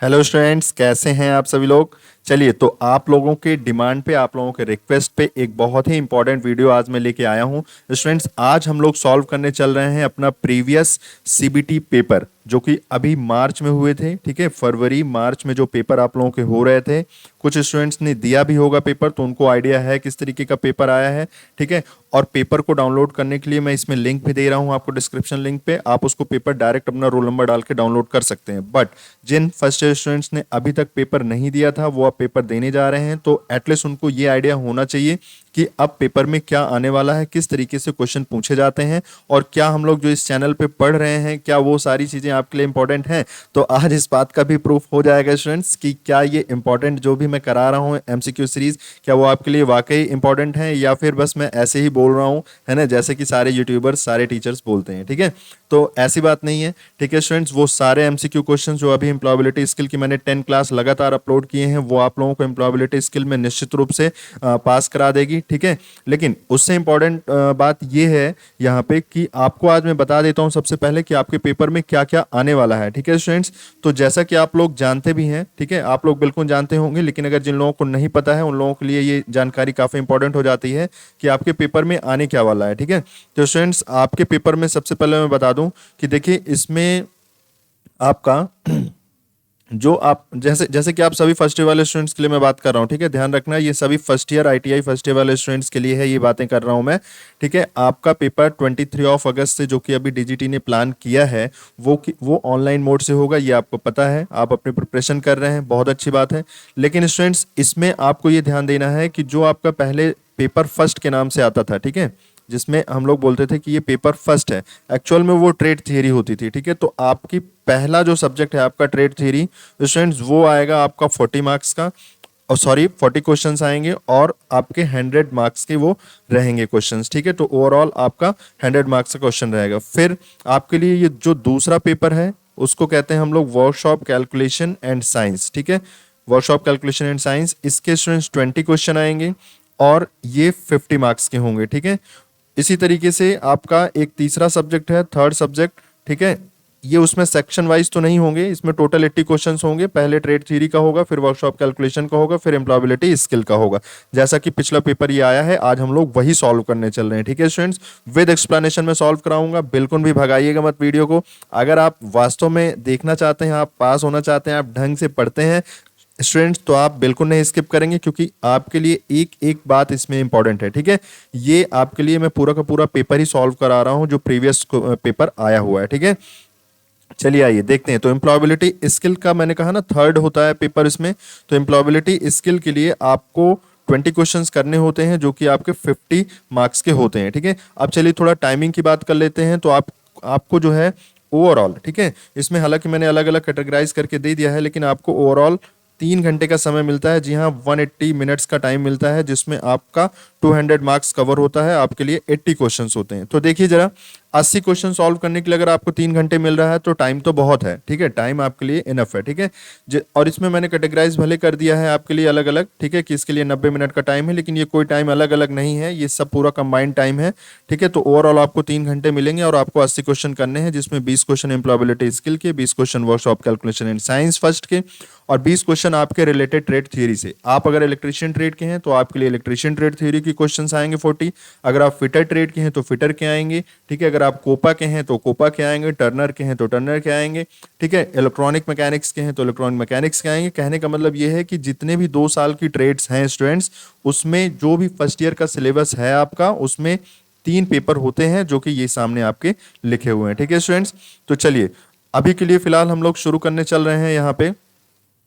Hello students, कैसे हैं आप सभी लोग। चलिए, तो आप लोगों के डिमांड पे, आप लोगों के रिक्वेस्ट पे एक बहुत ही इंपॉर्टेंट वीडियो आज मैं लेके आया हूं। स्टूडेंट्स, आज हम लोग सॉल्व करने चल रहे हैं अपना प्रीवियस सीबीटी पेपर, जो कि अभी मार्च में हुए थे। ठीक है, फरवरी मार्च में जो पेपर आप लोगों के हो रहे थे, कुछ स्टूडेंट्स ने दिया भी होगा पेपर, तो उनको आइडिया है किस तरीके का पेपर आया है। ठीक है, और पेपर को डाउनलोड करने के लिए मैं इसमें लिंक भी दे रहा हूं आपको, डिस्क्रिप्शन लिंक पे आप उसको पेपर डायरेक्ट अपना रोल नंबर डाल के डाउनलोड कर सकते हैं। बट जिन फर्स्ट ईयर स्टूडेंट्स ने अभी तक पेपर नहीं दिया था, वो अब पेपर देने जा रहे हैं, तो एटलीस्ट उनको ये आइडिया होना चाहिए कि अब पेपर में क्या आने वाला है, किस तरीके से क्वेश्चन पूछे जाते हैं, और क्या हम लोग जो इस चैनल पे पढ़ रहे हैं, क्या वो सारी चीज़ें आपके लिए इंपॉर्टेंट हैं। तो आज इस बात का भी प्रूफ हो जाएगा स्टूडेंट्स कि क्या ये इंपॉर्टेंट जो भी मैं करा रहा हूँ एमसीक्यू सीरीज, क्या वो आपके लिए वाकई इंपॉर्टेंट है या फिर बस मैं ऐसे ही बोल रहा हूँ, है ना, जैसे कि सारे यूट्यूबर्स, सारे टीचर्स बोलते हैं। ठीक है, तो ऐसी बात नहीं है। ठीक है स्टूडेंट्स, वो सारे एमसीक्यू क्वेश्चन जो अभी एम्प्लॉयबिलिटी स्किल की मैंने 10 क्लास लगातार अपलोड किए हैं, वो आप लोगों को एम्प्लॉयबिलिटी स्किल में निश्चित रूप से पास करा देगी। ठीक है, लेकिन उससे इंपॉर्टेंट बात ये है यहाँ पे कि आपको आज मैं बता देता हूँ सबसे पहले कि आपके पेपर में क्या क्या आने वाला है। ठीक है स्टूडेंट्स, तो जैसा कि आप लोग जानते भी हैं, ठीक है, आप लोग बिल्कुल जानते होंगे, लेकिन अगर जिन लोगों को नहीं पता है उन लोगों के लिए ये जानकारी काफ़ी इंपॉर्टेंट हो जाती है कि आपके पेपर में आने क्या वाला है। ठीक है, तो स्टूडेंट्स, आपके पेपर में सबसे पहले मैं बता दूं कि देखिए, इसमें आपका जो आप जैसे जैसे कि आप सभी फर्स्ट ईयर वाले स्टूडेंट्स के लिए मैं बात कर रहा हूँ। ठीक है, ध्यान रखना, ये सभी first year ITI first year वाले स्टूडेंट्स के लिए है, ये बातें कर रहा हूँ मैं। ठीक है, आपका पेपर 23 अगस्त से, जो कि अभी डीजीटी ने प्लान किया है, वो ऑनलाइन मोड से होगा। ये आपको पता है, आप अपनी प्रिपरेशन कर रहे हैं, बहुत अच्छी बात है। लेकिन स्टूडेंट्स, इसमें आपको ये ध्यान देना है कि जो आपका पहले पेपर फर्स्ट के नाम से आता था, ठीक है, जिसमें हम लोग बोलते थे कि ये पेपर फर्स्ट है, एक्चुअल में वो ट्रेड थियरी होती थी। ठीक है, तो आपकी पहला जो सब्जेक्ट है आपका ट्रेड थियरी, स्टूडेंट्स, वो आएगा आपका 40 मार्क्स का, और सॉरी 40 क्वेश्चंस आएंगे, और आपके 100 मार्क्स के वो रहेंगे क्वेश्चंस। ठीक है, तो ओवरऑल आपका 100 मार्क्स का क्वेश्चन रहेगा। फिर आपके लिए ये जो दूसरा पेपर है, उसको कहते हैं हम लोग वर्कशॉप कैलकुलेशन एंड साइंस। ठीक है, वर्कशॉप कैलकुलेशन एंड साइंस, इसके स्टूडेंट्स 20 क्वेश्चन आएंगे, और ये 50 मार्क्स के होंगे। ठीक है, इसी तरीके से आपका एक तीसरा सब्जेक्ट है, थर्ड सब्जेक्ट। ठीक है, ये उसमें सेक्शन वाइज तो नहीं होंगे, इसमें टोटल 80 क्वेश्चंस होंगे। पहले ट्रेड थ्योरी का होगा, फिर वर्कशॉप कैलकुलेशन का होगा, फिर एम्प्लॉयबिलिटी स्किल का होगा। जैसा कि पिछला पेपर ये आया है, आज हम लोग वही सॉल्व करने चल रहे हैं। ठीक है स्टूडेंट्स, विद एक्सप्लेनेशन में सॉल्व कराऊंगा, बिल्कुल भी भगाइएगा मत वीडियो को। अगर आप वास्तव में देखना चाहते हैं, आप पास होना चाहते हैं, आप ढंग से पढ़ते हैं स्टूडेंट्स, तो आप बिल्कुल नहीं स्किप करेंगे, क्योंकि आपके लिए एक एक बात इसमें इंपॉर्टेंट है। ठीक है, ये आपके लिए मैं पूरा का पूरा पेपर ही सॉल्व करा रहा हूं जो प्रीवियस पेपर आया हुआ है। ठीक है, चलिए आइए देखते हैं। तो एम्प्लॉयबिलिटी स्किल का मैंने कहा ना, थर्ड होता है पेपर इसमें। तो एम्प्लॉयबिलिटी स्किल के लिए आपको 20 क्वेश्चंस करने होते हैं, जो कि आपके 50 मार्क्स के होते हैं। ठीक है, अब चलिए थोड़ा टाइमिंग की बात कर लेते हैं। तो आपको जो है ओवरऑल, ठीक है, इसमें हालांकि मैंने अलग अलग कैटेगराइज करके दे दिया है, लेकिन आपको ओवरऑल 3 घंटे का समय मिलता है। जी हाँ, 180 मिनट्स का टाइम मिलता है, जिसमें आपका 200 मार्क्स कवर होता है, आपके लिए 80 क्वेश्चंस होते हैं। तो देखिए जरा, 80 क्वेश्चन सॉल्व करने के लिए अगर आपको 3 घंटे मिल रहा है, तो टाइम तो बहुत है। ठीक है, टाइम आपके लिए इनफ है। ठीक है, और इसमें मैंने कैटेगराइज भले कर दिया है आपके लिए अलग अलग, ठीक है, कि इसके लिए 90 मिनट का टाइम है, लेकिन ये कोई टाइम अलग अलग नहीं है, ये सब पूरा कंबाइंड टाइम है। ठीक है, तो ओवरऑल आपको 3 घंटे मिलेंगे, और आपको 80 क्वेश्चन करने हैं, जिसमें 20 क्वेश्चन एम्प्लॉयबिलिटी स्किल के, 20 question workshop calculation and science first के, और 20 क्वेश्चन आपके रिलेटेड ट्रेड थ्योरी से। आप अगर इलेक्ट्रीशियन ट्रेड के हैं, तो आपके लिए इलेक्ट्रीशियन ट्रेड थ्योरी की क्वेश्चंस आएंगे 40। अगर आप फिटर ट्रेड के हैं, तो फिटर के आएंगे। ठीक है, अगर आप कोपा के हैं, तो कोपा के आएंगे, टर्नर के हैं, तो टर्नर के आएंगे। ठीक है, इलेक्ट्रॉनिक मैकेनिक्स के हैं, तो इलेक्ट्रॉनिक मैकेनिक्स के आएंगे। कहने का मतलब ये है कि जितने भी 2 साल की ट्रेड्स हैं स्टूडेंट्स, उसमें जो भी फर्स्ट ईयर का सिलेबस है आपका, उसमें 3 पेपर होते हैं, जो कि ये सामने आपके लिखे हुए हैं। ठीक है स्टूडेंट्स, तो चलिए अभी के लिए फिलहाल हम लोग शुरू करने चल रहे हैं यहाँ पे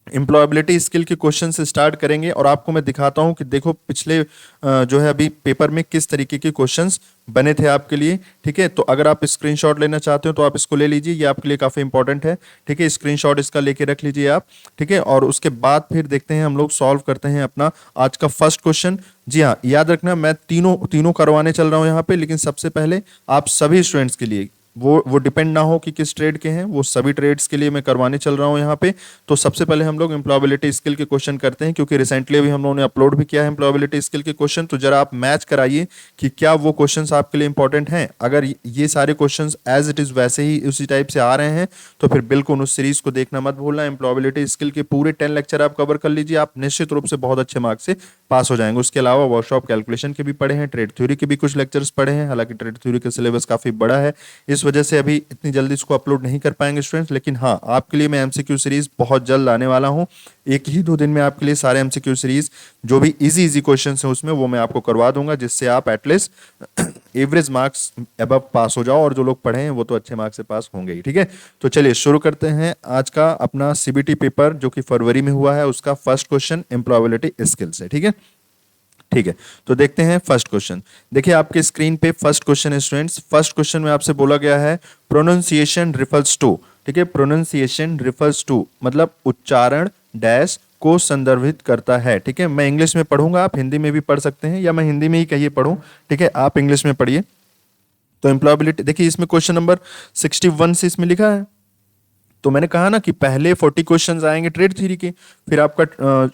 एम्प्लॉयबिलिटी स्किल के क्वेश्चन से स्टार्ट करेंगे, और आपको मैं दिखाता हूं कि देखो पिछले जो है अभी पेपर में किस तरीके के क्वेश्चंस बने थे आपके लिए। ठीक है, तो अगर आप स्क्रीनशॉट लेना चाहते हो, तो आप इसको ले लीजिए, ये आपके लिए काफ़ी इंपॉर्टेंट है। ठीक है, स्क्रीनशॉट इसका लेके रख लीजिए आप। ठीक है, और उसके बाद फिर देखते हैं, हम लोग सॉल्व करते हैं अपना आज का फर्स्ट क्वेश्चन। जी हाँ, याद रखना, मैं तीनों तीनों करवाने चल रहा हूँ यहाँ पे, लेकिन सबसे पहले आप सभी स्टूडेंट्स के लिए वो डिपेंड ना हो कि किस ट्रेड के हैं, वो सभी ट्रेड्स के लिए मैं करवाने चल रहा हूँ यहाँ पे। तो सबसे पहले हम लोग एम्प्लॉयबिलिटी स्किल के क्वेश्चन करते हैं, क्योंकि रिसेंटली अभी हम लोगों ने अपलोड भी किया है एम्प्लॉयबिलिटी स्किल के क्वेश्चन। तो जरा आप मैच कराइए कि क्या वो क्वेश्चंस आपके लिए इंपॉर्टेंट हैं। अगर ये सारे क्वेश्चंस एज इट इज वैसे ही उसी टाइप से आ रहे हैं तो फिर बिल्कुल उस सीरीज को देखना मत भूलना। एम्प्लॉयबिलिटी स्किल के पूरे 10 लेक्चर आप कवर कर लीजिए, आप निश्चित रूप से बहुत अच्छे मार्क्स से पास हो जाएंगे। उसके अलावा वर्कशॉप कैलकुलेशन के भी पढ़े हैं, ट्रेड थ्योरी के भी कुछ लेक्चर्स पढ़े हैं। हालांकि ट्रेड थ्योरी का सिलेबस काफी बड़ा है, इस वजह से अभी इतनी जल्दी इसको अपलोड नहीं कर पाएंगे स्टूडेंट्स। लेकिन हाँ, आपके लिए मैं एमसीक्यू सीरीज बहुत जल्द लाने वाला हूँ। एक ही 2 दिन में आपके लिए सारे एमसीक्यू सीरीज जो भी इजी क्वेश्चन हैं उसमें वो मैं आपको करवा दूंगा, जिससे आप एटलीस्ट एवरेज मार्क्स अबव पास हो जाओ। और जो लोग पढ़े हैं वो तो अच्छे मार्क्स से पास होंगे ही। ठीक है, तो चलिए शुरू करते हैं आज का अपना सीबीटी पेपर जो कि फरवरी में हुआ है, उसका फर्स्ट क्वेश्चन एम्प्लॉयबिलिटी स्किल से। ठीक है, ठीक है, तो देखते हैं फर्स्ट क्वेश्चन। देखिए आपके स्क्रीन पे फर्स्ट क्वेश्चन है स्टूडेंट्स। फर्स्ट क्वेश्चन में आपसे बोला गया है प्रोनाउंसिएशन रिफर्स टू। ठीक है, प्रोनाउंसिएशन रिफर्स टू मतलब उच्चारण डैश को संदर्भित करता है। ठीक है, मैं इंग्लिश में पढ़ूंगा, आप हिंदी में भी पढ़ सकते हैं, या मैं हिंदी में ही कहिए पढ़ूं। ठीक है, आप इंग्लिश में पढ़िए। तो एम्प्लॉयबिलिटी देखिए इसमें क्वेश्चन नंबर 61 से इसमें लिखा है। तो मैंने कहा ना कि पहले 40 क्वेश्चंस आएंगे ट्रेड थ्योरी के, फिर आपका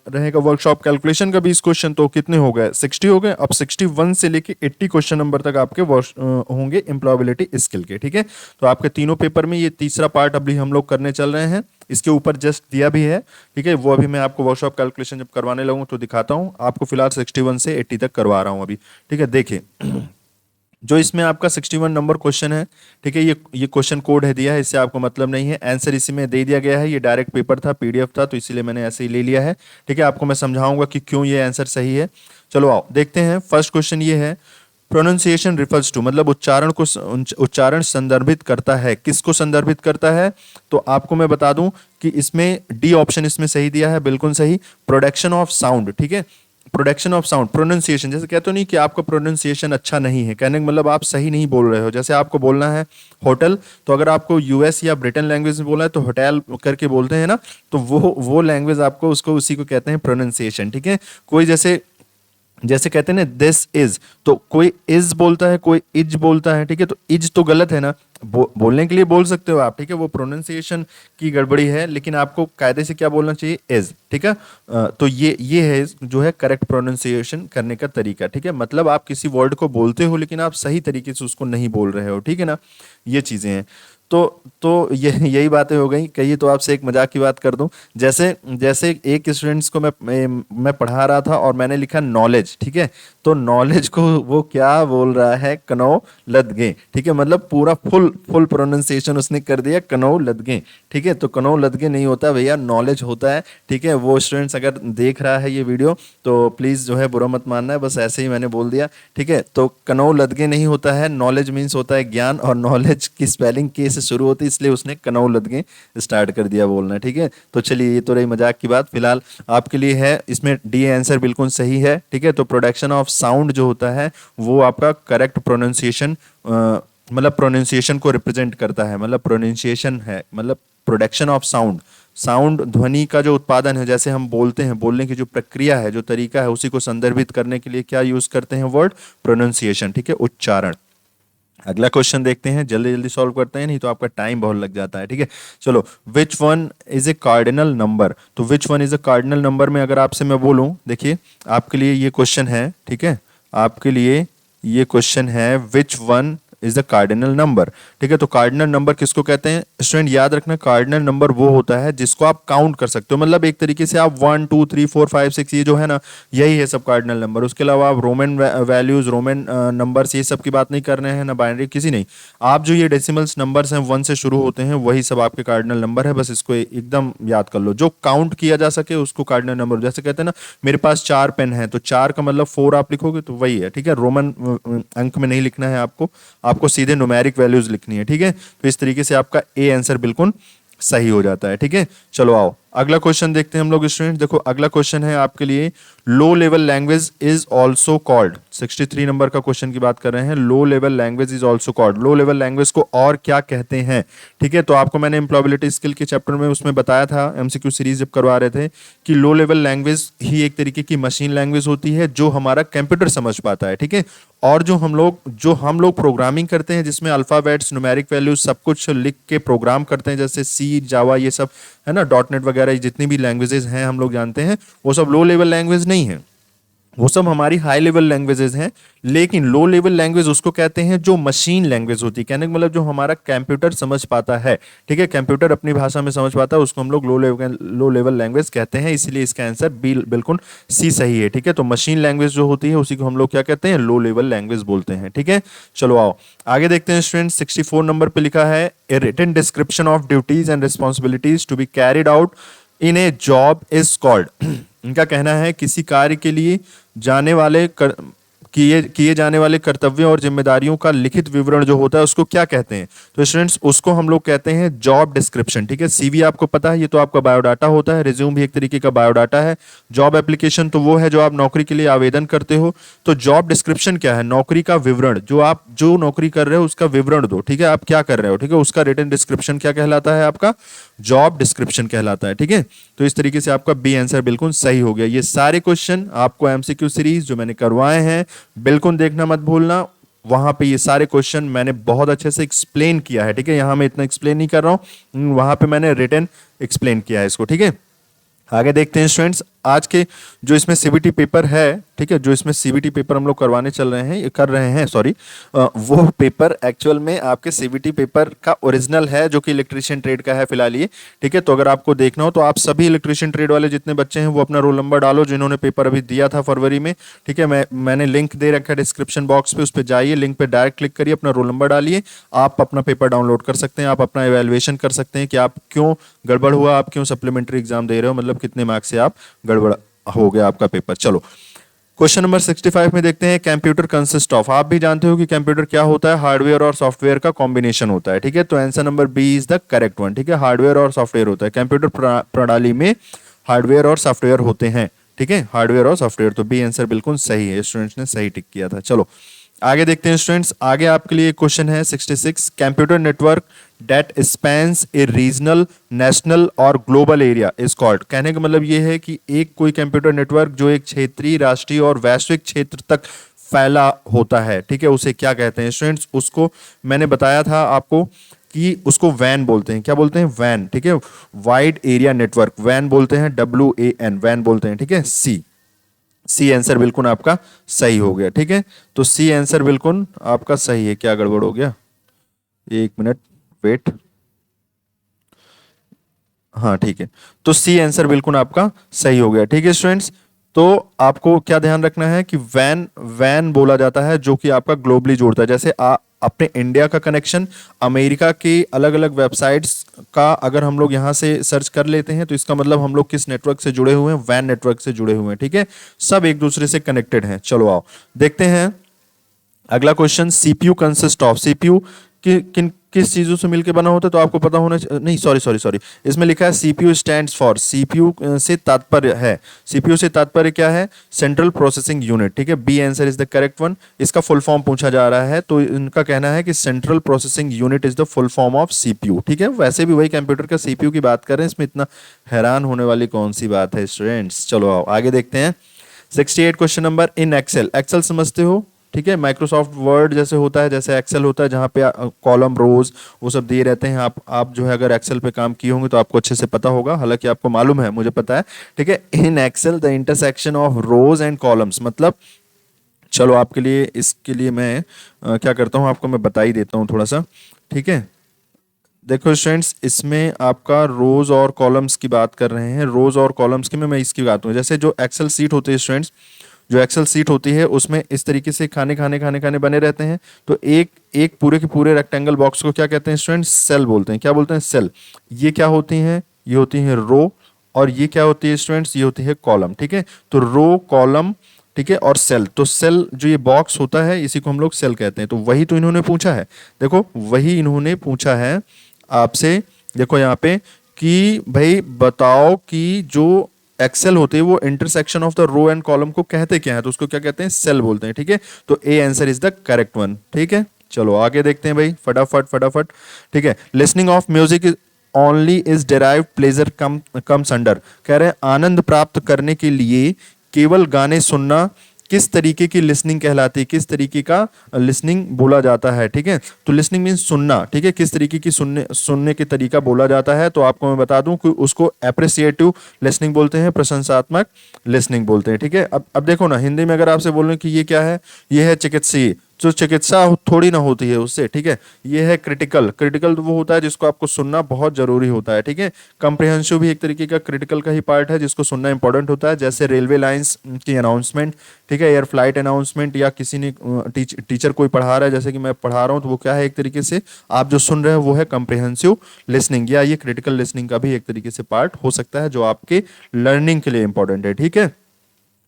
रहेगा वर्कशॉप कैलकुलेशन का 20 क्वेश्चन। तो कितने हो गए? 60 हो गए। अब 61 से लेके 80 क्वेश्चन नंबर तक आपके होंगे एम्प्लॉयबिलिटी स्किल के। ठीक है, तो आपके तीनों पेपर में ये तीसरा पार्ट अभी हम लोग करने चल रहे हैं। इसके ऊपर जस्ट दिया भी है। ठीक है, वो अभी मैं आपको वर्कशॉप कैलकुलेशन जब करवाने लगूँ तो दिखाता हूँ आपको। फिलहाल 61 से 80 तक करवा रहा हूँ अभी। ठीक है, देखिए जो इसमें आपका 61 नंबर क्वेश्चन है। ठीक है, ये क्वेश्चन कोड है दिया है, इससे आपको मतलब नहीं है। आंसर इसी में दे दिया गया है। ये डायरेक्ट पेपर था, पीडीएफ था, तो इसीलिए मैंने ऐसे ही ले लिया है। ठीक है, आपको मैं समझाऊंगा कि क्यों ये आंसर सही है। चलो आओ देखते हैं। फर्स्ट क्वेश्चन ये है प्रोनाउंसिएशन रिफर्स टू मतलब उच्चारण संदर्भित करता है। किसको संदर्भित करता है? तो आपको मैं बता दूं कि इसमें डी ऑप्शन इसमें सही दिया है, बिल्कुल सही। Production of sound. ठीक है, प्रोडक्शन ऑफ साउंड। प्रोनाउंसिएशन जैसे कहते हो नहीं कि आपका प्रोनाउंसिएशन अच्छा नहीं है, कहने का मतलब आप सही नहीं बोल रहे हो। जैसे आपको बोलना है होटल, तो अगर आपको यूएस या ब्रिटेन लैंग्वेज में बोलना है तो होटल करके बोलते हैं ना, तो वो लैंग्वेज आपको उसको उसी को कहते हैं प्रोनाउंसिएशन। ठीक है, कोई जैसे जैसे कहते हैं ना दिस इज, तो कोई इज बोलता है, कोई इज बोलता है। ठीक है, तो इज तो गलत है ना, बोलने के लिए बोल सकते हो आप। ठीक है, वो प्रोनाउंसिएशन की गड़बड़ी है, लेकिन आपको कायदे से क्या बोलना चाहिए? इज। ठीक है, तो ये है जो है करेक्ट प्रोनाउंसिएशन करने का तरीका। ठीक है, मतलब आप किसी वर्ड को बोलते हो लेकिन आप सही तरीके से उसको नहीं बोल रहे हो। ठीक है ना, ये चीजें हैं। तो यही बातें हो गई। कहिए तो आपसे एक मजाक की बात कर दूं, जैसे जैसे एक स्टूडेंट्स को मैं पढ़ा रहा था और मैंने लिखा नॉलेज। ठीक है, तो नॉलेज को वो क्या बोल रहा है? कनौ लदगे। ठीक है, मतलब पूरा फुल प्रोनाउंसिएशन उसने कर दिया कनौ लदगे। ठीक है, तो कनौ लदगे नहीं होता भैया, नॉलेज होता है। ठीक है, वो स्टूडेंट्स अगर देख रहा है ये वीडियो तो प्लीज जो है बुरा मत मानना है, बस ऐसे ही मैंने बोल दिया। ठीक है, तो कनौ लदगे नहीं होता है, नॉलेज मीन्स होता है ज्ञान, और नॉलेज की स्पेलिंग के से शुरू होती है, इसलिए उसने कनौ लदगे स्टार्ट कर दिया बोलना। ठीक है, तो चलिए ये तो रही मजाक की बात। फिलहाल आपके लिए है इसमें डी आंसर बिल्कुल सही है। ठीक है, तो प्रोडक्शन ऑफ साउंड जो होता है वो आपका करेक्ट प्रोनाउंसिएशन मतलब प्रोनाउंसिएशन को रिप्रेजेंट करता है। मतलब प्रोनाउंसिएशन है मतलब प्रोडक्शन ऑफ साउंड। साउंड ध्वनि का जो उत्पादन है, जैसे हम बोलते हैं, बोलने की जो प्रक्रिया है, जो तरीका है, उसी को संदर्भित करने के लिए क्या यूज करते हैं? Word pronunciation. ठीक है, उच्चारण। अगला क्वेश्चन देखते हैं, जल्दी जल्दी सॉल्व करते हैं, नहीं तो आपका टाइम बहुत लग जाता है। ठीक है, चलो which one is a cardinal number. तो which one is a cardinal number में अगर आपसे मैं बोलूं, देखिए आपके लिए ये क्वेश्चन है। ठीक है, आपके लिए ये क्वेश्चन है विच one is the cardinal number. ठीक है, तो कार्डिनल नंबर किसको कहते हैं? स्टूडेंट याद रखना, कार्डिनल नंबर वो होता है जिसको आप काउंट कर सकते हो। मतलब एक तरीके से आप 1 2 3 4 5 6 ये जो है ना, यही है सब कार्डिनल नंबर। उसके अलावा आप रोमन वैल्यूज, रोमन नंबर्स, ये सब की बात नहीं कर रहे हैं, ना बाइनरी किसी नहीं। आप जो ये डेसिमल्स नंबर्स हैं 1 से शुरू होते हैं, वही सब आपके कार्डिनल नंबर है। बस इसको एकदम याद कर लो, जो काउंट किया जा सके उसको कार्डिनल नंबर। जैसे कहते हैं ना मेरे पास 4 पेन है, तो 4 का मतलब 4 आप लिखोगे तो वही है। ठीक है, रोमन अंक में नहीं लिखना है आपको सीधे न्यूमेरिक वैल्यूज लिखनी है। ठीक है, तो इस तरीके से आपका ए आंसर बिल्कुल सही हो जाता है। ठीक है, चलो आओ अगला क्वेश्चन देखते हैं हम लोग स्टूडेंट। देखो अगला क्वेश्चन है आपके लिए, low level language is also called. 63 number का क्वेश्चन की बात कर रहे हैं, low level language is also called. Low level language को और क्या कहते हैं? ठीक है, तो आपको मैंने एम्प्लॉयबिलिटी स्किल के चैप्टर में उसमें बताया था, एमसीक्यू सीरीज जब करवा रहे थे, कि लो लेवल लैंग्वेज ही एक तरीके की मशीन लैंग्वेज होती है जो हमारा कंप्यूटर समझ पाता है। ठीक है, और जो हम लोग प्रोग्रामिंग करते हैं जिसमें अल्फाबेट्स, न्यूमेरिक वैल्यूज सब कुछ लिख के प्रोग्राम करते हैं, जैसे सी, जावा, ये सब है ना, डॉट नेट वगैरह, जितनी भी लैंग्वेजेस हैं हम लोग जानते हैं, वो सब लो लेवल लैंग्वेज नहीं है, वो सब हमारी हाई लेवल लैंग्वेजेस हैं। लेकिन लो लेवल लैंग्वेज उसको कहते हैं जो मशीन लैंग्वेज होती है, कहने का मतलब जो हमारा कंप्यूटर समझ पाता है। ठीक है, कंप्यूटर अपनी भाषा में समझ पाता है, उसको हम लोग लो लेवल लैंग्वेज कहते हैं। इसलिए इसका आंसर बी बिल्कुल सी सही है। ठीक है, तो मशीन लैंग्वेज जो होती है उसी को हम लोग क्या कहते हैं? लो लेवल लैंग्वेज बोलते हैं। ठीक है, चलो आओ आगे देखते हैं स्टूडेंट। 64 नंबर पे लिखा है, a written description of duties and responsibilities to be carried out in a job is called. इनका कहना है किसी कार्य के लिए जाने वाले किए जाने वाले कर्तव्यों और जिम्मेदारियों का लिखित विवरण जो होता है उसको क्या कहते हैं? तो स्टूडेंट्स उसको हम लोग कहते हैं जॉब डिस्क्रिप्शन। ठीक है, सीवी आपको पता है, ये तो आपका बायोडाटा होता है, रिज्यूम भी एक तरीके का बायोडाटा है। जॉब एप्लीकेशन तो वो है जो आप नौकरी के लिए आवेदन करते हो। तो जॉब डिस्क्रिप्शन क्या है? नौकरी का विवरण, जो नौकरी कर रहे हो उसका विवरण दो। ठीक है, आप क्या कर रहे हो, ठीक है, उसका रिटन डिस्क्रिप्शन क्या कहलाता है? आपका जॉब डिस्क्रिप्शन कहलाता है। ठीक है, तो इस तरीके से आपका बी आंसर बिल्कुल सही हो गया। ये सारे क्वेश्चन आपको एमसीक्यू सीरीज जो मैंने करवाए हैं बिल्कुल देखना मत भूलना, वहां पे ये सारे क्वेश्चन मैंने बहुत अच्छे से एक्सप्लेन किया है। ठीक है, यहां मैं इतना एक्सप्लेन नहीं कर रहा हूं, वहां पे मैंने रिटन एक्सप्लेन किया है इसको। ठीक है, आगे देखते हैं स्टूडेंट्स। आज के जो इसमें सीबीटी पेपर है, ठीक है, जो इसमें सीबीटी पेपर हम लोग करवाने चल रहे हैं, ये कर रहे हैं सॉरी, वो पेपर एक्चुअल में आपके सीबीटी पेपर का ओरिजिनल है जो कि इलेक्ट्रीशियन ट्रेड का है फिलहाल ये। ठीक है, तो अगर आपको देखना हो तो आप सभी इलेक्ट्रीशियन ट्रेड वाले जितने बच्चे हैं वो अपना रोल नंबर डालो जिन्होंने पेपर अभी दिया था फरवरी में। ठीक है, मैंने लिंक दे रखा है डिस्क्रिप्शन बॉक्स पे, उस पर जाइए, लिंक पे डायरेक्ट क्लिक करिए, अपना रोल नंबर डालिए, आप अपना पेपर डाउनलोड कर सकते हैं, आप अपना एवेल्युएशन कर सकते हैं कि आप क्यों गड़बड़ हुआ, आप क्यों सप्लीमेंट्री एग्जाम दे रहे हो, मतलब कितने मार्क्स से आप गड़बड़ हो गया आपका पेपर। चलो क्वेश्चन नंबर 65 में देखते हैं, कंप्यूटर कंसिस्ट ऑफ। आप भी जानते हो कि कंप्यूटर क्या होता है? हार्डवेयर और सॉफ्टवेयर का कॉम्बिनेशन होता है। ठीक है, तो answer number B is the correct one. ठीक है, हार्डवेयर और सॉफ्टवेयर होता है, कंप्यूटर प्रणाली में हार्डवेयर और सॉफ्टवेयर होते हैं। ठीक है, हार्डवेयर और सॉफ्टवेयर, तो बी आंसर बिल्कुल सही है, स्टूडेंट्स ने सही टिक किया था। चलो आगे देखते हैं स्टूडेंट्स। आगे आपके लिए क्वेश्चन है 66, computer network that spans a regional, national और ग्लोबल एरिया इज कॉल्ड। कहने का मतलब ये है कि एक कोई कंप्यूटर नेटवर्क जो एक क्षेत्रीय, राष्ट्रीय और वैश्विक क्षेत्र तक फैला होता है, ठीक है, उसे क्या कहते हैं स्टूडेंट्स? उसको मैंने बताया था आपको कि उसको वैन बोलते हैं। क्या बोलते हैं? वैन। ठीक है, वाइड एरिया नेटवर्क वैन बोलते हैं, WAN वैन बोलते हैं। ठीक है, सी आंसर बिल्कुल आपका सही हो गया। ठीक है, तो सी आंसर बिल्कुल आपका सही है। क्या गड़बड़ हो गया? एक मिनट वेट। हाँ ठीक है, तो सी आंसर बिल्कुल आपका सही हो गया। ठीक है स्टूडेंट्स, तो आपको क्या ध्यान रखना है कि वैन वैन बोला जाता है जो कि आपका ग्लोबली जोड़ता है। जैसे अपने इंडिया का कनेक्शन अमेरिका के अलग अलग वेबसाइट्स का अगर हम लोग यहाँ से सर्च कर लेते हैं तो इसका मतलब हम लोग किस नेटवर्क से जुड़े हुए हैं? वैन नेटवर्क से जुड़े हुए हैं। ठीक है, सब एक दूसरे से कनेक्टेड हैं। चलो आओ देखते हैं अगला question. CPU consist of. CPU किस चीजों से मिलकर बना होता है? तो आपको पता होना नहीं, सॉरी, इसमें लिखा है सीपीयू स्टैंड्स फॉर। सीपीयू से तात्पर्य है, सीपीयू से तात्पर्य क्या है? Central processing unit. ठीक है, B answer is the correct one. इसका फुल फॉर्म पूछा जा रहा है तो इनका कहना है कि central processing unit is the full form of CPU. ठीक है, वैसे भी वही कंप्यूटर का सीपीयू की बात कर रहे हैं, इसमें इतना हैरान होने वाली कौन सी बात है स्टूडेंट्स। चलो आओ आगे देखते हैं। 68 question number. In Excel, Excel समझते हो? ठीक है, माइक्रोसॉफ्ट वर्ड जैसे होता है, जैसे एक्सेल होता है जहाँ पे कॉलम, रोज वो सब दिए रहते हैं। आप जो है अगर एक्सेल पे काम किए होंगे तो आपको अच्छे से पता होगा, हालांकि आपको मालूम है, मुझे पता है। ठीक है, in Excel the intersection of rows and columns, मतलब चलो आपके लिए इसके लिए मैं क्या करता हूँ आपको मैं बता ही देता हूँ थोड़ा सा। ठीक है, देखो स्टूडेंट्स, इसमें आपका रोज और कॉलम्स की बात कर रहे हैं। रोज और कॉलम्स की मैं इसकी बात हूँ, जैसे जो एक्सेल सीट होती है स्टूडेंट्स, जो एक्सेल सीट होती है उसमें इस तरीके से खाने खाने खाने खाने बने रहते हैं। तो एक एक पूरे के पूरे रेक्टेंगल बॉक्स को क्या कहते हैं स्टूडेंट्स? सेल बोलते हैं। क्या बोलते हैं? सेल। ये क्या होती हैं? ये होती हैं रो, और ये क्या होती है स्टूडेंट्स? ये होती है कॉलम। ठीक है, तो रो, कॉलम, ठीक है, और सेल। तो सेल जो ये बॉक्स होता है इसी को हम लोग सेल कहते हैं। तो वही तो इन्होंने पूछा है, देखो वही इन्होंने पूछा है आपसे। देखो यहाँ पे कि भाई बताओ कि जो एक्सेल होते हैं वो intersection of the row and column को कहते क्या है, तो उसको क्या कहते हैं, सेल बोलते हैं। ठीक है, तो A answer is the correct one. ठीक है, चलो आगे देखते हैं भाई, फटाफट फटाफट। ठीक है, listening of music only is derived pleasure comes under, कह रहे हैं आनंद प्राप्त करने के लिए केवल गाने सुनना किस तरीके की लिसनिंग कहलाती है, किस तरीके का लिसनिंग बोला जाता है। ठीक है, तो लिसनिंग मीन्स सुनना। ठीक है, किस तरीके की सुनने के तरीका बोला जाता है, तो आपको मैं बता दूं कि उसको एप्रिसिएटिव लिसनिंग बोलते हैं, प्रशंसात्मक लिसनिंग बोलते हैं। ठीक है, अब देखो ना, हिंदी में अगर आपसे बोलूं कि ये क्या है, ये है चिकित्सीय, जो चिकित्सा थोड़ी ना होती है उससे। ठीक है, ये है क्रिटिकल, क्रिटिकल तो वो होता है जिसको आपको सुनना बहुत जरूरी होता है। ठीक है, कम्प्रिहेंसिव भी एक तरीके का क्रिटिकल का ही पार्ट है जिसको सुनना इंपॉर्टेंट होता है, जैसे रेलवे लाइंस की अनाउंसमेंट। ठीक है, एयर फ्लाइट अनाउंसमेंट, या किसी ने टीचर कोई पढ़ा रहा है, जैसे कि मैं पढ़ा रहा हूँ, तो वो क्या है, एक तरीके से आप जो सुन रहे हो वो है कम्प्रिहेंसिव लिसनिंग, या ये क्रिटिकल लिसनिंग का भी एक तरीके से पार्ट हो सकता है जो आपके लर्निंग के लिए इंपॉर्टेंट है। ठीक है,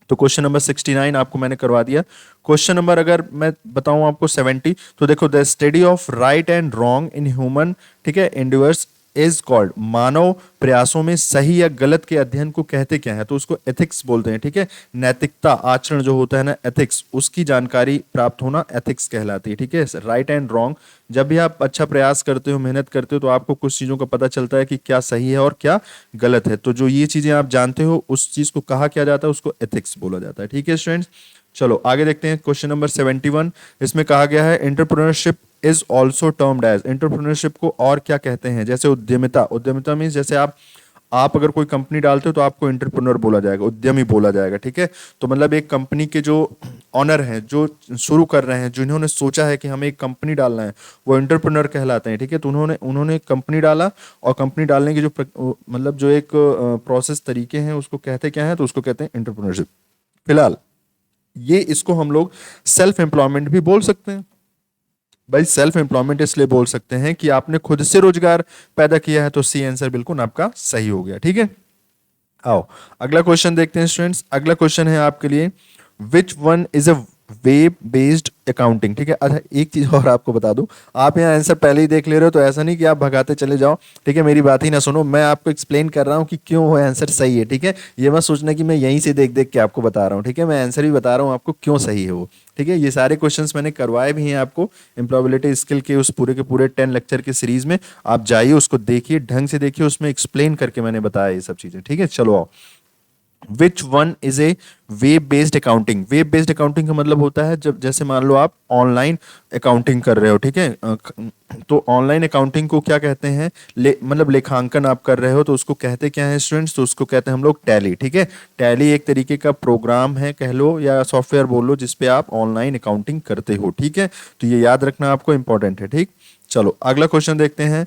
तो क्वेश्चन नंबर 69 आपको मैंने करवा दिया। क्वेश्चन नंबर अगर मैं बताऊं आपको 70, तो देखो, the study of right and wrong in human, ठीक है, एंडिवर्स इज कॉल्ड, मानव प्रयासों में सही या गलत के अध्ययन को कहते क्या है, तो उसको एथिक्स बोलते हैं। ठीक है, नैतिकता, आचरण जो होता है ना, एथिक्स, उसकी जानकारी प्राप्त होना एथिक्स कहलाती है। ठीक है, राइट एंड रॉन्ग, जब भी आप अच्छा प्रयास करते हो, मेहनत करते हो, तो आपको कुछ चीज़ों का पता चलता है कि क्या सही है और क्या गलत है, तो जो ये चीज़ें आप जानते हो उस चीज़ को कहा क्या जाता है, उसको एथिक्स बोला जाता है। ठीक है स्टूडेंट्स, चलो आगे देखते हैं। क्वेश्चन नंबर 71, इसमें कहा गया है entrepreneurship is also termed as, entrepreneurship को और क्या कहते हैं, जैसे उद्यमिता, उद्यमिता मीन्स जैसे आप अगर कोई कंपनी डालते हो तो आपको एंटरप्रेन्योर बोला जाएगा, उद्यमी बोला जाएगा। ठीक है, तो मतलब एक कंपनी के जो ऑनर हैं, जो शुरू कर रहे हैं, जिन्होंने सोचा है कि हमें एक कंपनी डालना है, वो एंटरप्रेन्योर कहलाते हैं। ठीक है, तो उन्होंने उन्होंने कंपनी डाला, और कंपनी डालने की जो मतलब जो एक प्रोसेस तरीके हैं उसको कहते क्या है, तो उसको कहते हैं एंटरप्रेन्योरशिप। फिलहाल ये इसको हम लोग सेल्फ एम्प्लॉयमेंट भी बोल सकते हैं। भाई सेल्फ एम्प्लॉयमेंट इसलिए बोल सकते हैं कि आपने खुद से रोजगार पैदा किया है, तो सी आंसर बिल्कुल आपका सही हो गया। ठीक है, आओ अगला क्वेश्चन देखते हैं स्टूडेंट्स। अगला क्वेश्चन है आपके लिए, विच one is a web based accounting. ठीक है, अच्छा एक चीज और आपको बता दूं, आप यहाँ आंसर पहले ही देख ले रहे हो, तो ऐसा नहीं कि आप भगाते चले जाओ। ठीक है, मेरी बात ही ना सुनो, मैं आपको एक्सप्लेन कर रहा हूँ कि क्यों वो आंसर सही है। ठीक है, ये मत सोचना कि मैं यहीं से देख देख के आपको बता रहा हूँ। ठीक है, मैं आंसर भी बता रहा हूँ आपको क्यों सही है वो। ठीक है, ये सारे क्वेश्चंस मैंने करवाए भी हैं आपको एम्प्लॉयबिलिटी स्किल के उस पूरे के पूरे 10 लेक्चर के सीरीज में, आप जाइए उसको देखिए, ढंग से देखिए, उसमें एक्सप्लेन करके मैंने बताया ये सब चीजें। ठीक है, चलो आओ, विच one is A web based accounting. Web based accounting का मतलब होता है जब, जैसे मान लो आप ऑनलाइन अकाउंटिंग कर रहे हो। ठीक है, तो ऑनलाइन अकाउंटिंग को क्या कहते हैं, मतलब लेखांकन आप कर रहे हो, तो उसको कहते क्या है स्टूडेंट्स, तो उसको कहते हैं हम लोग टैली। ठीक है, टैली एक तरीके का प्रोग्राम है कह लो, या सॉफ्टवेयर बोल लो, जिसपे आप ऑनलाइन अकाउंटिंग करते हो। ठीक है, तो ये याद रखना आपको इंपॉर्टेंट है। ठीक, चलो अगला क्वेश्चन देखते हैं।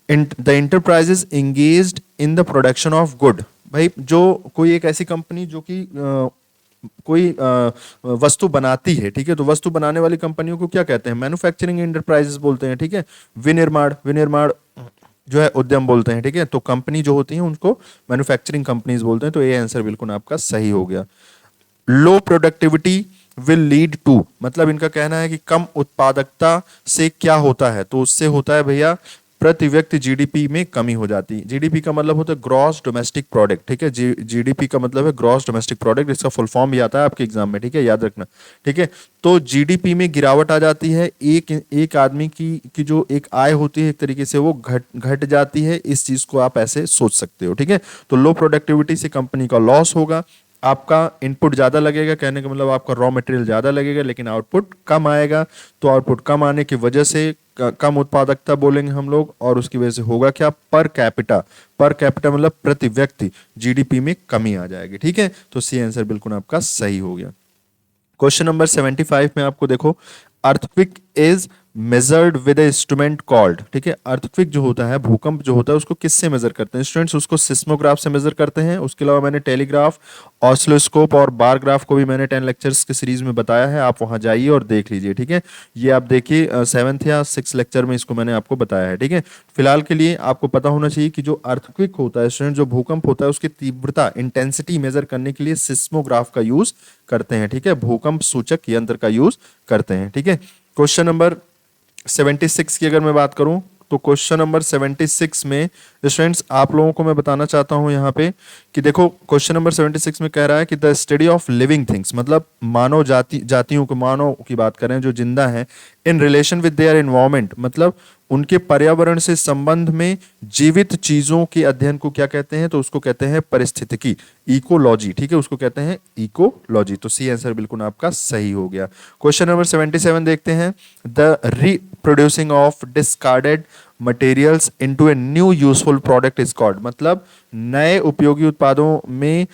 The enterprises engaged in the production of good. भाई जो कोई एक ऐसी कंपनी जो कि कोई वस्तु बनाती है, ठीक है, तो वस्तु बनाने वाली कंपनियों को क्या कहते हैं, मैन्युफैक्चरिंग इंटरप्राइजेस बोलते हैं। ठीक है, विनिर्माण, विनिर्माण जो है उद्यम बोलते हैं। ठीक है, तो कंपनी जो होती है उनको मैन्युफैक्चरिंग कंपनीज बोलते हैं, तो ये आंसर बिल्कुल आपका सही हो गया। Low productivity will lead to, मतलब इनका कहना है कि कम उत्पादकता से क्या होता है, तो उससे होता है भैया प्रति व्यक्ति जीडीपी में कमी हो जाती है। जीडीपी का मतलब होता है ग्रॉस डोमेस्टिक प्रोडक्ट। ठीक है, जीडीपी का मतलब है ग्रॉस डोमेस्टिक प्रोडक्ट, इसका फुल फॉर्म भी आता है आपके एग्जाम में। ठीक है, याद रखना। ठीक है, तो जीडीपी में गिरावट आ जाती है, एक आदमी की जो एक आय होती है एक तरीके से वो घट जाती है, इस चीज को आप ऐसे सोच सकते हो। ठीक है, तो लो प्रोडक्टिविटी से कंपनी का लॉस होगा, आपका इनपुट ज़्यादा लगेगा, कहने का मतलब आपका रॉ मटेरियल ज़्यादा लगेगा, लेकिन आउटपुट कम आएगा। तो आउटपुट कम आने की वजह से कम उत्पादकता बोलेंगे हम लोग, और उसकी वजह से होगा क्या, पर कैपिटा, पर कैपिटा मतलब प्रति व्यक्ति जीडीपी में कमी आ जाएगी। ठीक है, तो सी आंसर बिल्कुल आपका सही हो गया। क्वेश्चन नंबर 75 में आपको देखो, earthquake is measured with instrument called. ठीक है, अर्थक्विक जो होता है, भूकंप जो होता है, उसको किससे मेजर करते हैं स्टूडेंट्स, उसको सिस्मोग्राफ से मेजर करते हैं। उसके अलावा मैंने टेलीग्राफ, ऑसिलोस्कोप और बार ग्राफ को भी मैंने 10 लेक्चर्स के सीरीज में बताया है, आप वहां जाइए और देख लीजिए। ठीक है, ये आप देखिए 7th या 6th लेक्चर में इसको मैंने आपको बताया है। ठीक है, फिलहाल के लिए आपको पता होना चाहिए कि जो अर्थक्विक होता है स्टूडेंट, जो भूकंप होता है, उसकी तीव्रता, इंटेंसिटी मेजर करने के लिए सिस्मोग्राफ का यूज करते हैं। ठीक है, भूकंप सूचक यंत्र का यूज करते हैं। ठीक है, क्वेश्चन नंबर 76 की अगर मैं बात करूं, तो क्वेश्चन नंबर 76 में स्टूडेंट्स आप लोगों को मैं बताना चाहता हूं यहाँ पे कि देखो क्वेश्चन नंबर 76 में कह रहा है कि the study of living things, मतलब मानव जातियों को, मानव की बात करें जो जिंदा हैं, in relation with their environment, मतलब उनके पर्यावरण से संबंध में जीवित चीजों के अध्ययन को क्या कहते हैं, तो उसको कहते हैं परिस्थितिकी, इकोलॉजी। ठीक है, उसको कहते हैं इकोलॉजी। तो सी आंसर बिल्कुल आपका सही हो गया। क्वेश्चन नंबर 77 देखते हैं, the reproducing of discarded materials into a new useful product is called, मतलब नए उपयोगी उत्पादों में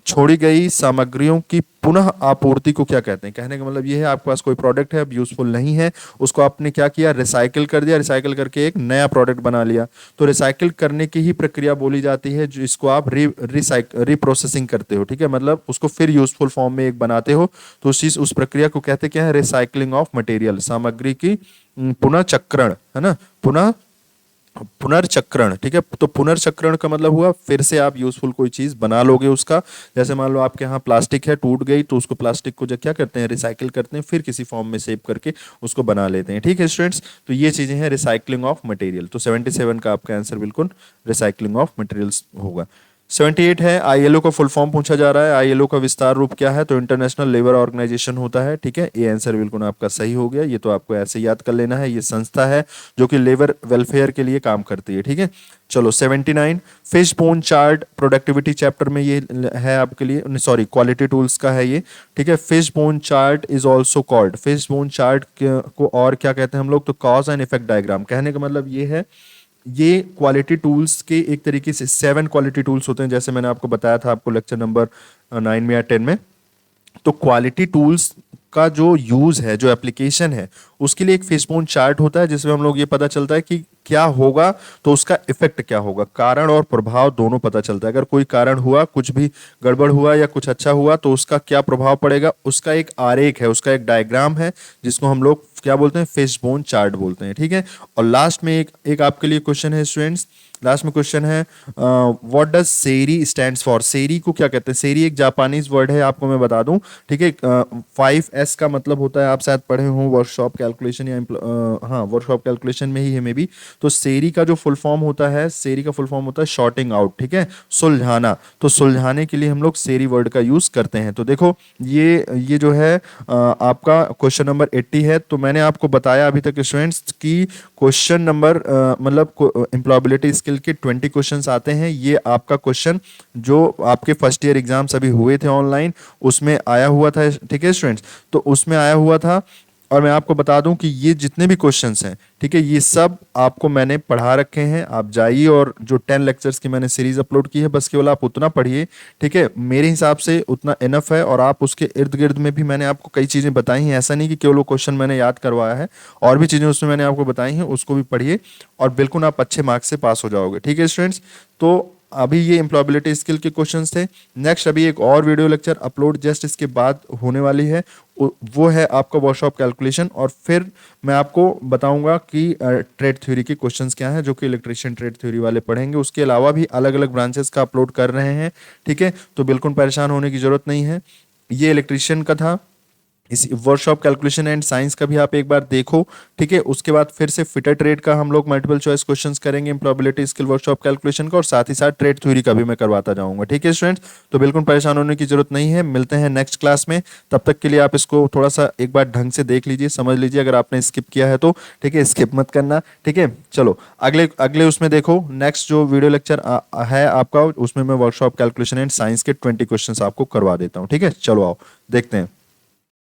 छोड़ी गई सामग्रियों की पुनः आपूर्ति को क्या कहते हैं। कहने का मतलब ये है, आपके पास कोई प्रोडक्ट है, अब यूजफुल नहीं है, उसको आपने क्या किया, रिसाइकिल कर दिया, रिसाइकिल करके एक नया प्रोडक्ट बना लिया। तो रिसाइकिल करने की ही प्रक्रिया बोली जाती है जिसको आप रीप्रोसेसिंग करते हो। ठीक है, मतलब उसको फिर यूजफुल फॉर्म में एक बनाते हो, तो उस प्रक्रिया को कहते क्या है, रिसाइकलिंग ऑफ मटेरियल, सामग्री की पुनः चक्रण, है ना, पुनर्चक्रण। ठीक है, तो पुनर्चक्रण का मतलब हुआ फिर से आप यूजफुल कोई चीज बना लोगे उसका। जैसे मान लो आपके यहाँ प्लास्टिक है, टूट गई, तो उसको प्लास्टिक को क्या करते हैं, रिसाइकिल करते हैं, फिर किसी फॉर्म में सेव करके उसको बना लेते हैं। ठीक है स्टूडेंट्स, तो ये चीजें हैं रिसाइकलिंग ऑफ मटेरियल। तो 77 का आपका आंसर बिल्कुल रिसाइकलिंग ऑफ मटेरियल्स होगा। 78 है, आईएलओ का फुल फॉर्म पूछा जा रहा है। आईएलओ का विस्तार रूप क्या है, तो इंटरनेशनल लेबर ऑर्गेनाइजेशन होता है। ठीक है, ये आंसर बिल्कुल आपका सही हो गया। ये तो आपको ऐसे याद कर लेना है, ये संस्था है जो कि लेबर वेलफेयर के लिए काम करती है। ठीक है, चलो 79, fish bone chart productivity chapter में ये है आपके लिए, सॉरी क्वालिटी टूल्स का है ये। ठीक है, fish bone chart is also called, fish bone chart को और क्या कहते हैं हम लोग, तो कॉज एंड इफेक्ट डायग्राम। कहने का मतलब ये है, ये क्वालिटी टूल्स के एक तरीके से 7 क्वालिटी टूल्स होते हैं, जैसे मैंने आपको बताया था आपको लेक्चर नंबर 9 में या 10 में। तो क्वालिटी टूल्स का जो यूज है, जो एप्लीकेशन है, उसके लिए एक फिशबोन चार्ट होता है जिसमें हम लोग ये पता चलता है कि क्या होगा तो उसका इफेक्ट क्या होगा, कारण और प्रभाव दोनों पता चलता है। अगर कोई कारण हुआ, कुछ भी गड़बड़ हुआ या कुछ अच्छा हुआ, तो उसका क्या प्रभाव पड़ेगा, उसका एक आरेख है, उसका एक डायग्राम है, जिसको हम लोग क्या बोलते हैं, फिशबोन चार्ट बोलते हैं। ठीक है, और लास्ट में एक आपके लिए क्वेश्चन है स्टूडेंट्स, लास्ट में क्वेश्चन है, व्हाट डज सेरी स्टैंड्स फॉर। सेरी को क्या कहते हैं, सेरी एक जापानीज वर्ड है, आपको मैं बता दूं। ठीक है, 5S का मतलब होता है, आप शायद पढ़े हो वर्कशॉप कैलकुलेशन या हाँ वर्कशॉप कैलकुलेशन में ही है मे बी। तो सेरी का जो फुल फॉर्म होता है, सेरी का फुल फॉर्म होता है शॉर्टिंग आउट। ठीक है, सुलझाना। तो सुलझाने के लिए हम लोग सेरी वर्ड का यूज करते हैं। तो देखो ये जो है आपका क्वेश्चन नंबर 80 है। तो मैंने आपको बताया अभी तक स्टूडेंट्स कि क्वेश्चन नंबर मतलब एम्प्लॉयबिलिटी स्किल के 20 क्वेश्चंस आते हैं। ये आपका क्वेश्चन जो आपके फर्स्ट ईयर एग्जाम्स अभी हुए थे ऑनलाइन, उसमें आया हुआ था। ठीक है स्टूडेंट्स, तो उसमें आया हुआ था। और मैं आपको बता दूं कि ये जितने भी क्वेश्चंस हैं, ठीक है, ये सब आपको मैंने पढ़ा रखे हैं। आप जाइए और जो 10 लेक्चर्स की मैंने सीरीज अपलोड की है, बस केवल आप उतना पढ़िए। ठीक है, मेरे हिसाब से उतना इनफ है। और आप उसके इर्द गिर्द में भी मैंने आपको कई चीज़ें बताई हैं, ऐसा नहीं कि केवल वो क्वेश्चन मैंने याद करवाया है, और भी चीज़ें उसमें मैंने आपको बताई हैं, उसको भी पढ़िए और बिल्कुल आप अच्छे मार्क्स से पास हो जाओगे। ठीक है स्टूडेंट्स, तो अभी ये एम्प्लॉयबिलिटी स्किल के क्वेश्चंस थे। नेक्स्ट अभी एक और वीडियो लेक्चर अपलोड जस्ट इसके बाद होने वाली है, वो है आपका वर्कशॉप कैलकुलेशन। और फिर मैं आपको बताऊंगा कि ट्रेड थ्योरी के क्वेश्चंस क्या हैं, जो कि इलेक्ट्रिशियन ट्रेड थ्योरी वाले पढ़ेंगे। उसके अलावा भी अलग अलग ब्रांचेस का अपलोड कर रहे हैं। ठीक है, तो बिल्कुल परेशान होने की जरूरत नहीं है। ये इलेक्ट्रिशियन का था, इस वर्कशॉप कैलकुलेशन एंड साइंस का भी आप एक बार देखो। ठीक है, उसके बाद फिर से फिटर ट्रेड का हम लोग मल्टीपल चॉइस क्वेश्चंस करेंगे, एम्प्लॉयबिलिटी स्किल वर्कशॉप कैलकुलेशन का, और साथ ही साथ ट्रेड थ्योरी का भी मैं करवाता जाऊंगा। ठीक है स्टूडेंट्स, तो बिल्कुल परेशान होने की जरूरत नहीं है। मिलते हैं नेक्स्ट क्लास में, तब तक के लिए आप इसको थोड़ा सा एक बार ढंग से देख लीजिए, समझ लीजिए। अगर आपने स्किप किया है तो ठीक है, स्किप मत करना। ठीक है, चलो अगले उसमें देखो, नेक्स्ट जो वीडियो लेक्चर है आपका, उसमें मैं वर्कशॉप कैलकुलेशन एंड साइंस के 20 क्वेश्चन आपको करवा देता हूँ। ठीक है, चलो आओ देखते हैं।